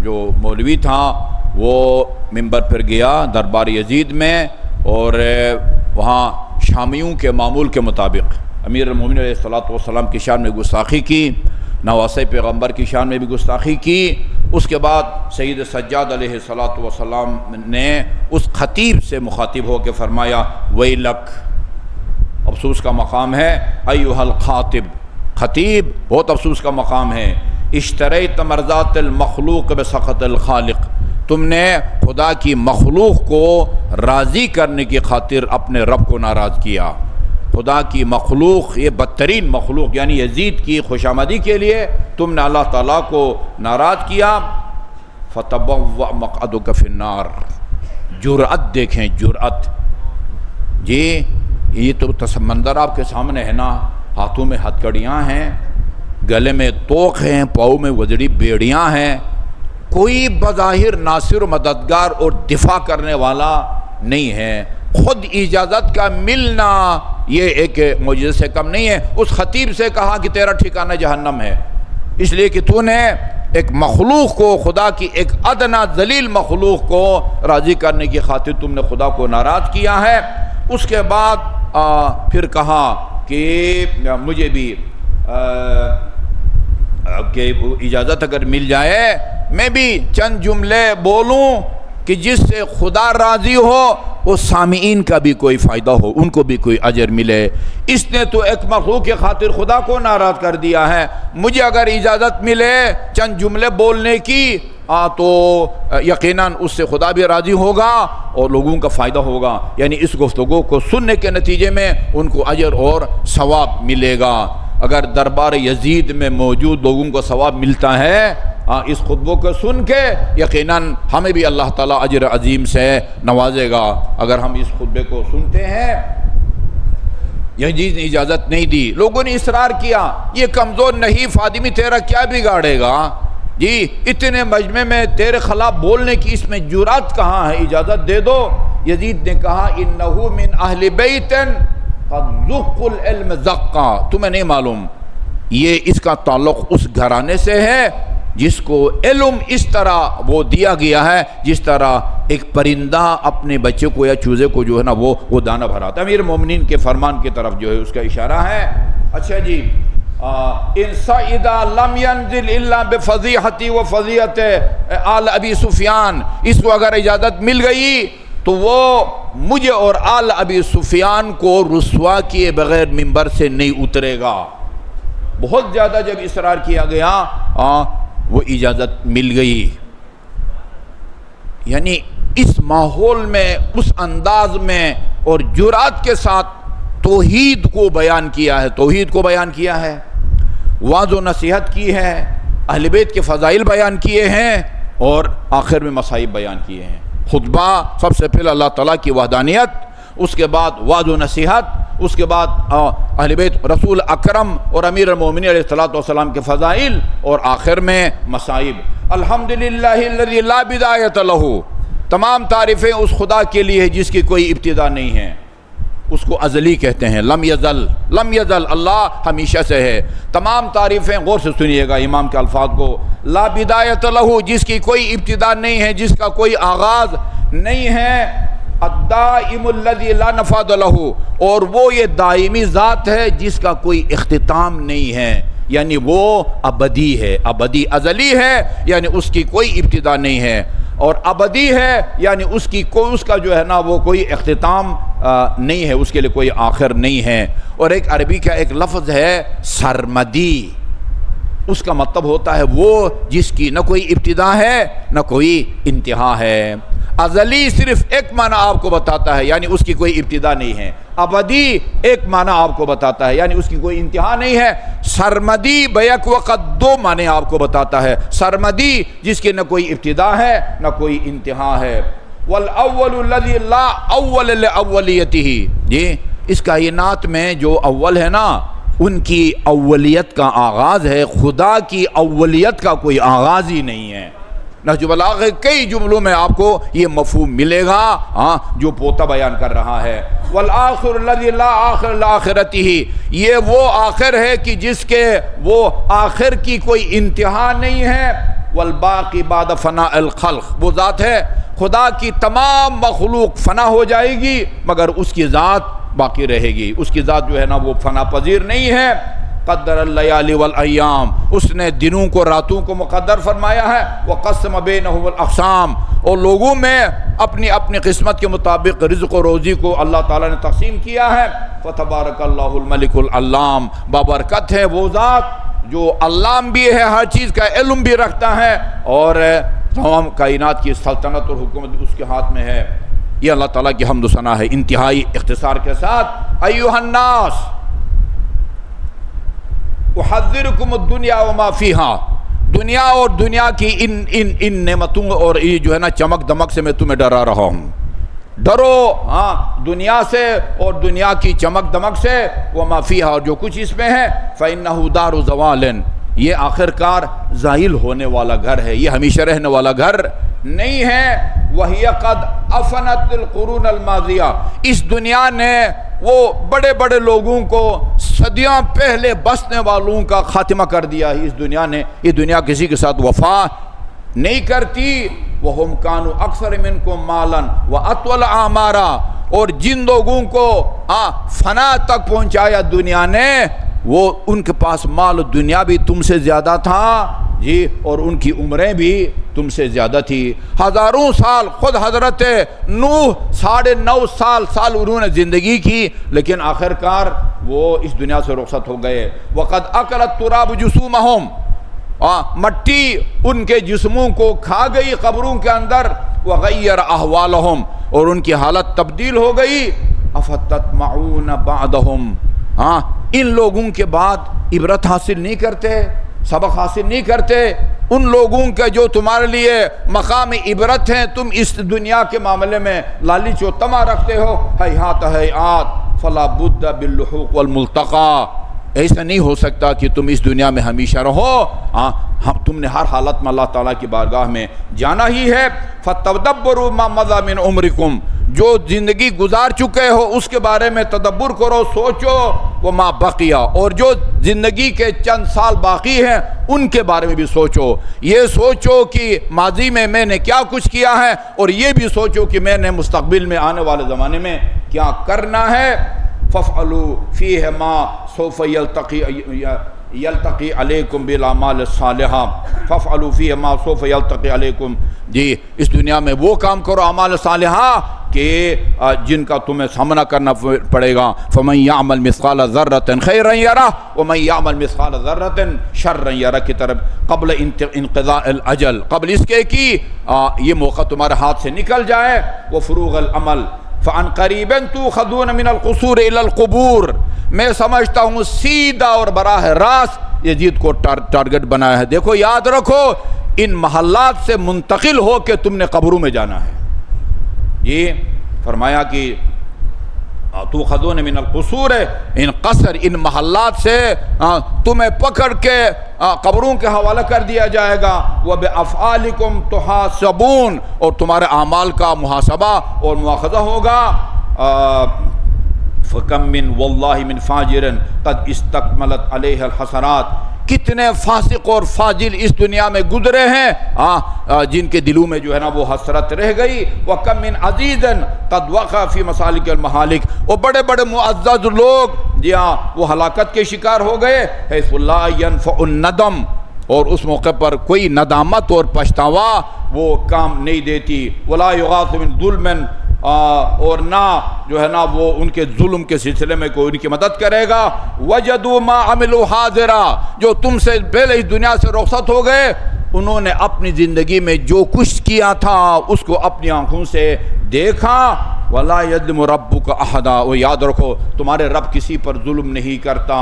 جو مولوی تھا وہ منبر پر گیا دربار یزید میں، اور وہاں شامیوں کے معمول کے مطابق امیر المومنین علیہ الصلوۃ والسلام کی شان میں گستاخی کی، نواسۂ پیغمبر کی شان میں بھی گستاخی کی۔ اس کے بعد سید سجاد علیہ الصلوۃ والسلام نے اس خطیب سے مخاطب ہو کے فرمایا ویلک، افسوس کا مقام ہے، ایھا الخاطب، خطیب بہت افسوس کا مقام ہے، اشتریت مرضات المخلوق بسخط الخالق، تم نے خدا کی مخلوق کو راضی کرنے کی خاطر اپنے رب کو ناراض کیا۔ خدا کی مخلوق، یہ بدترین مخلوق یعنی یزید کی خوشامدی کے لیے تم نے اللہ تعالیٰ کو ناراض کیا۔ فتبوأ مقعدک فی النار، جرأت دیکھیں، جرأت جی، یہ تو سمندر آپ کے سامنے ہے نا، ہاتھوں میں ہتھ کڑیاں ہیں، گلے میں توق ہیں، پاؤں میں وزڑی بیڑیاں ہیں، کوئی بظاہر ناصر و مددگار اور دفاع کرنے والا نہیں ہے۔ خود اجازت کا ملنا یہ ایک معجزے سے کم نہیں ہے۔ اس خطیب سے کہا کہ تیرا ٹھکانہ جہنم ہے، اس لیے کہ تو نے ایک مخلوق کو، خدا کی ایک ادنا ذلیل مخلوق کو راضی کرنے کی خاطر تم نے خدا کو ناراض کیا ہے۔ اس کے بعد پھر کہا کہ مجھے بھی کہ اجازت اگر مل جائے میں بھی چند جملے بولوں کہ جس سے خدا راضی ہو، وہ سامعین کا بھی کوئی فائدہ ہو، ان کو بھی کوئی اجر ملے۔ اس نے تو ایک مخلوق کی خاطر خدا کو ناراض کر دیا ہے، مجھے اگر اجازت ملے چند جملے بولنے کی تو یقیناً اس سے خدا بھی راضی ہوگا اور لوگوں کا فائدہ ہوگا، یعنی اس گفتگو کو سننے کے نتیجے میں ان کو اجر اور ثواب ملے گا۔ اگر دربار یزید میں موجود لوگوں کو ثواب ملتا ہے اس خطبوں کو سن کے، یقیناً ہمیں بھی اللہ تعالیٰ اجر عظیم سے نوازے گا۔ اگر ہم اس خطبے کو سنتے ہیں، یزید نے اجازت نہیں دی، لوگوں نے اصرار کیا، یہ کمزور نحیف آدمی تیرا کیا بگاڑے گا جی، اتنے مجمع میں تیرے خلاف بولنے کی اس میں جرأت کہاں ہے، اجازت دے دو۔ یزید نے کہا انہ من اہل بیت قد ذقوا العلم ذقا، تمہیں نہیں معلوم یہ اس کا تعلق اس گھرانے سے ہے جس کو علم اس طرح وہ دیا گیا ہے جس طرح ایک پرندہ اپنے بچے کو یا چوزے کو جو ہے نا وہ دانہ بھراتا ہے۔ امیر مومنین کے فرمان کی طرف جو ہے اس کا اشارہ ہے۔ اچھا جی، ان صعد لم ينزل الا بفضیحتی و فضیحت آل ابی سفیان، اس کو اگر اجازت مل گئی تو وہ مجھے اور آل ابی سفیان کو رسوا کیے بغیر منبر سے نہیں اترے گا۔ بہت زیادہ جب اصرار کیا گیا وہ اجازت مل گئی۔ یعنی اس ماحول میں، اس انداز میں اور جرأت کے ساتھ توحید کو بیان کیا ہے، توحید کو بیان کیا ہے، وعظ و نصیحت کی ہے، اہل بیت کے فضائل بیان کیے ہیں اور آخر میں مصائب بیان کیے ہیں۔ خطبہ سب سے پہلے اللہ تعالیٰ کی وحدانیت، اس کے بعد وعظ و نصیحت، اس کے بعد اہل بیت رسول اکرم اور امیر المومنین علیہ السلام کے فضائل، اور آخر میں مصائب۔ الحمدللہ الذی لا بدایۃ لہ، تمام تعریفیں اس خدا کے لیے ہے جس کی کوئی ابتدا نہیں ہے، اس کو ازلی کہتے ہیں، لم یزل، لم یزل، اللہ ہمیشہ سے ہے۔ تمام تعریفیں، غور سے سنیے گا امام کے الفاظ کو، لا بدایۃ لہ، جس کی کوئی ابتدا نہیں ہے، جس کا کوئی آغاز نہیں ہے، الدائم الذی لا نفاد لہ، اور وہ یہ دائمی ذات ہے جس کا کوئی اختتام نہیں ہے، یعنی وہ ابدی ہے، ابدی ازلی ہے، یعنی اس کی کوئی ابتدا نہیں ہے، اور ابدی ہے یعنی اس کا جو ہے نا وہ کوئی اختتام نہیں ہے، اس کے لیے کوئی آخر نہیں ہے۔ اور ایک عربی کا ایک لفظ ہے سرمدی، اس کا مطلب ہوتا ہے وہ جس کی نہ کوئی ابتدا ہے نہ کوئی انتہا ہے۔ ازلی صرف ایک معنی آپ کو بتاتا ہے، یعنی اس کی کوئی ابتدا نہیں ہے۔ ابدی ایک معنی آپ کو بتاتا ہے، یعنی اس کی کوئی انتہا نہیں ہے۔ سرمدی بیک وقت دو معنی آپ کو بتاتا ہے۔ سرمدی جس کی نہ کوئی ابتدا ہے نہ کوئی انتہا ہے۔ والاول الذی لا اول لاولیتہ، جی اس کائنات میں جو اول ہے نا ان کی اولیت کا آغاز ہے، خدا کی اولیت کا کوئی آغاز ہی نہیں ہے۔ نہج البلاغہ کئی جملوں میں آپ کو یہ مفہوم ملے گا جو پوتا بیان کر رہا ہے۔ والآخر الذی لا آخر لآخرتہ، یہ وہ آخر ہے کہ جس کے وہ آخر کی کوئی انتہا نہیں ہے۔ والباقی بعد فناء الخلق، وہ ذات ہے خدا کی تمام مخلوق فنا ہو جائے گی مگر اس کی ذات باقی رہے گی، اس کی ذات جو ہے نا وہ فنا پذیر نہیں ہے۔ قدر اللیالی والایام، اس نے دنوں کو راتوں کو مقدر فرمایا ہے۔ وقسم بینہم الاقسام، اور لوگوں میں اپنی اپنی قسمت کے مطابق رزق و روزی کو اللہ تعالیٰ نے تقسیم کیا ہے۔ فتبارک اللہ الملک العلام، بابرکت ہے وہ ذات جو علام بھی ہے، ہر چیز کا علم بھی رکھتا ہے، اور تمام کائنات کی سلطنت اور حکومت اس کے ہاتھ میں ہے۔ یہ اللہ تعالیٰ کی حمد و ثنا ہے انتہائی اختصار کے ساتھ۔ ایھا الناس احذرکم الدنیا وما فیہا، دنیا اور دنیا کی ان نعمتوں اور یہ جو ہے نا چمک دمک سے میں تمہیں ڈرا رہا ہوں۔ ڈرو ہاں دنیا سے اور دنیا کی چمک دمک سے، وما فیہا، اور جو کچھ اس میں ہے۔ فإنہ دار زوال، یہ آخر کار زائل ہونے والا گھر ہے، یہ ہمیشہ رہنے والا گھر نہیں ہے۔ وہی قد افنت القرون الماضیہ، اس دنیا نے وہ بڑے بڑے لوگوں کو صدیاں پہلے بسنے والوں کا خاتمہ کر دیا ہے۔ اس دنیا نے، یہ دنیا کسی کے ساتھ وفا نہیں کرتی۔ وَهُمْ كَانُوا أَكْثَرَ مِنْكُمْ مَالًا وَأَطْوَلَ أَعْمَارًا، اور جن لوگوں کو فنا تک پہنچایا دنیا نے، وہ ان کے پاس مال دنیا بھی تم سے زیادہ تھا جی، اور ان کی عمریں بھی تم سے زیادہ تھی۔ ہزاروں سال، خود حضرت نوح 9.5 سال انہوں نے زندگی کی، لیکن آخر کار وہ اس دنیا سے رخصت ہو گئے۔ وَقَدْ أَكَلَ التُّرَابُ جُسُومَهُمْ، مٹی ان کے جسموں کو کھا گئی قبروں کے اندر۔ وَغَيَّرَ أَحْوَالَهُمْ، اور ان کی حالت تبدیل ہو گئی۔ أَفَتَطْمَعُونَ بَعْدَهُمْ، ان لوگوں کے بعد عبرت حاصل نہیں کرتے، سبق حاصل نہیں کرتے؟ ان لوگوں کے جو تمہارے لیے مقام عبرت ہیں، تم اس دنیا کے معاملے میں لالچ و طمع رکھتے ہو۔ ہیہات ہیہات فلا بد باللحوق والملتقى، ایسا نہیں ہو سکتا کہ تم اس دنیا میں ہمیشہ رہو، تم نے ہر حالت میں اللہ تعالیٰ کی بارگاہ میں جانا ہی ہے۔ فتدبروا ما مضى من عمرکم، جو زندگی گزار چکے ہو اس کے بارے میں تدبر کرو، سوچو۔ وما بقیہ، اور جو زندگی کے چند سال باقی ہیں ان کے بارے میں بھی سوچو۔ یہ سوچو کہ ماضی میں میں نے کیا کچھ کیا ہے، اور یہ بھی سوچو کہ میں نے مستقبل میں آنے والے زمانے میں کیا کرنا ہے۔ فَافْعَلُوا فِيهِ مَا سَوْفَ يَلْتَقِي عَلَيْكُمْ بِالْأَعْمَالِ الصَّالِحَةِ فَافْعَلُوا فِيهِ مَا سَوْفَ يَلْتَقِي عَلَيْكُمْ، جی اس دنیا میں وہ کام کرو اعمال صالحہ کہ جن کا تمہیں سامنا کرنا پڑے گا۔ فَمَنْ يَعْمَلْ مِثْقَالَ ذَرَّةٍ خَيْرًا يَرَهُ وَمَنْ يَعْمَلْ مِثْقَالَ ذَرَّةٍ شَرًّا يَرَهُ کی طرف، قبل انقضاء الاجل، قبل اس کے کہ یہ موقع تمہارے ہاتھ سے نکل جائے۔ وَفُرُوغَ الْعَمَلِ فَعَنْ قَرِيبٍ تُؤْخَذُونَ مِنَ الْقُصُورِ إِلَى الْقُبُورِ، میں سمجھتا ہوں سیدھا اور براہ راست یزید کو ٹارگٹ بنایا ہے۔ دیکھو یاد رکھو، ان محلات سے منتقل ہو کے تم نے قبروں میں جانا ہے۔ یہ فرمایا کہ تُؤْخَذُونَ مِنَ الْقُصُورِ، ان قصر، ان محلات سے تمہیں پکڑ کے قبروں کے حوالہ کر دیا جائے گا۔ وَبِأَفْعَالِكُمْ تُحَاسَبُونَ، اور تمہارے اعمال کا محاسبہ اور مواخذہ ہوگا۔ فَكَمْ مِنْ وَاللَّهِ مِنْ فَاجِرٍ قَدْ اسْتَكْمَلَتْ عَلَيْهِ الْحَسَنَاتِ، کتنے فاسق اور فاجل اس دنیا میں گزرے ہیں جن کے دلوں میں جو ہے نا وہ حسرت رہ گئی۔ وَكَمْ مِنْ عَزِيزٍ قَدْ وَقَعَ فِي مَسَالِكِ الْمَحَالِكِ، اور بڑے بڑے معزز لوگ جی ہاں وہ ہلاکت کے شکار ہو گئے۔ حَيْثُ لَا يَنْفَعُ النَّدَمُ، اور اس موقع پر کوئی ندامت اور پچھتاوا وہ کام نہیں دیتی۔ وَلَا يُغَاثُ مِنْ ظُلْمٍ، اور نہ جو ہے نا وہ ان کے ظلم کے سلسلے میں کوئی ان کی مدد کرے گا۔ وَجَدُوا مَا عَمِلُوا حَاضِرًا، جو تم سے پہلے اس دنیا سے رخصت ہو گئے انہوں نے اپنی زندگی میں جو کچھ کیا تھا اس کو اپنی آنکھوں سے دیکھا۔ وَلَا يَظْلِمُ رَبُّكَ أَحَدًا، اور یاد رکھو تمہارے رب کسی پر ظلم نہیں کرتا۔